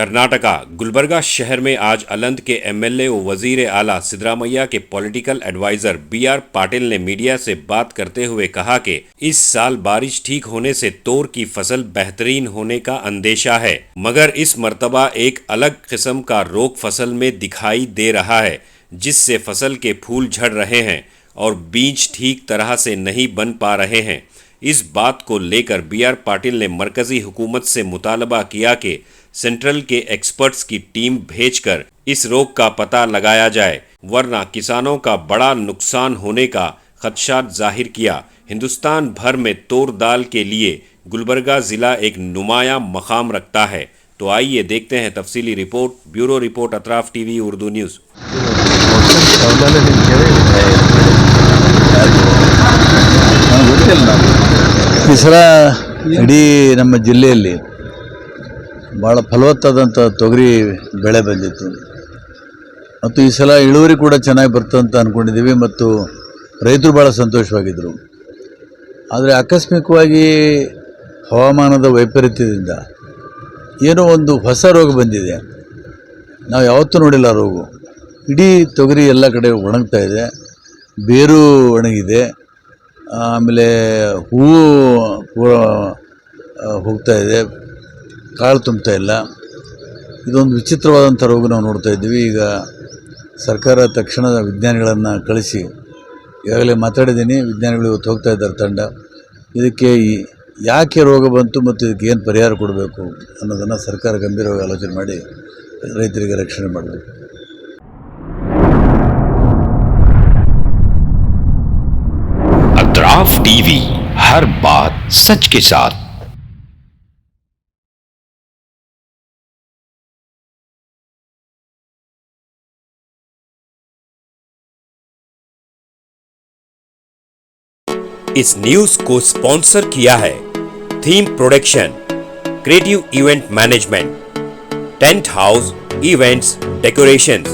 कर्नाटका गुलबर्गा शहर में आज अलंद के एमएलए व वजीर आला सिद्धरामैया के पॉलिटिकल एडवाइजर बीआर पाटिल ने मीडिया से बात करते हुए कहा कि इस साल बारिश ठीक होने से तोर की फसल बेहतरीन होने का अंदेशा है, मगर इस मर्तबा एक अलग किस्म का रोग फसल में दिखाई दे रहा है, जिससे फसल के फूल झड़ रहे हैं और बीज ठीक तरह से नहीं बन पा रहे हैं। इस बात को लेकर बीआर पाटिल ने मरकजी हुकूमत से मुतालबा किया कि सेंट्रल के एक्सपर्ट्स की टीम भेजकर इस रोग का पता लगाया जाए, वरना किसानों का बड़ा नुकसान होने का खदशात जाहिर किया। हिंदुस्तान भर में तोर दाल के लिए गुलबर्गा जिला एक नुमाया मकाम रखता है। तो आइए देखते हैं तफसीली report. Bureau report Atraf TV Urdu news. ಈ ಸಲ ಇಡೀ ನಮ್ಮ ಜಿಲ್ಲೆಯಲ್ಲಿ ಭಾಳ ಫಲವತ್ತಾದಂಥ ತೊಗರಿ ಬೆಳೆ ಬಂದಿತ್ತು ಮತ್ತು ಈ ಸಲ ಇಳುವರಿ ಕೂಡ ಚೆನ್ನಾಗಿ ಬರ್ತದೆ ಅಂತ ಅಂದ್ಕೊಂಡಿದ್ದೀವಿ ಮತ್ತು ರೈತರು ಭಾಳ ಸಂತೋಷವಾಗಿದ್ದರು. ಆದರೆ ಆಕಸ್ಮಿಕವಾಗಿ ಹವಾಮಾನದ ವೈಪರೀತ್ಯದಿಂದ ಏನೋ ಒಂದು ಹೊಸ ರೋಗ ಬಂದಿದೆ. ನಾವು ಯಾವತ್ತೂ ನೋಡಿಲ್ಲ ರೋಗ. ಇಡೀ ತೊಗರಿ ಎಲ್ಲ ಕಡೆ ಒಣಗ್ತಾ ಇದೆ, ಬೇರು ಒಣಗಿದೆ, ಆಮೇಲೆ ಹೂವು ಹೋಗ್ತಾ ಇದೆ, ಕಾಳು ತುಂಬ್ತಾ ಇಲ್ಲ. ಇದೊಂದು ವಿಚಿತ್ರವಾದಂಥ ರೋಗ ನಾವು ನೋಡ್ತಾ ಇದ್ದೀವಿ. ಈಗ ಸರ್ಕಾರ ತಕ್ಷಣ ವಿಜ್ಞಾನಿಗಳನ್ನು ಕಳಿಸಿ ಈಗಾಗಲೇ ಮಾತಾಡಿದ್ದೀನಿ. ವಿಜ್ಞಾನಿಗಳು ಇವತ್ತು ಹೋಗ್ತಾ ಇದ್ದಾರೆ ತಂಡ. ಇದಕ್ಕೆ ಯಾಕೆ ರೋಗ ಬಂತು ಮತ್ತು ಇದಕ್ಕೆ ಏನು ಪರಿಹಾರ ಕೊಡಬೇಕು ಅನ್ನೋದನ್ನು ಸರ್ಕಾರ ಗಂಭೀರವಾಗಿ ಆಲೋಚನೆ ಮಾಡಿ ರೈತರಿಗೆ ರಕ್ಷಣೆ ಮಾಡಬೇಕು. अतराफ टीवी, हर बात सच के साथ। इस न्यूज को स्पॉन्सर किया है theme production, creative event management, tent house events decorations,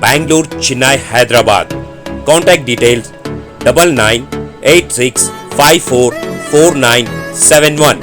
Bangalore, Chennai, Hyderabad. Contact details 9986544971।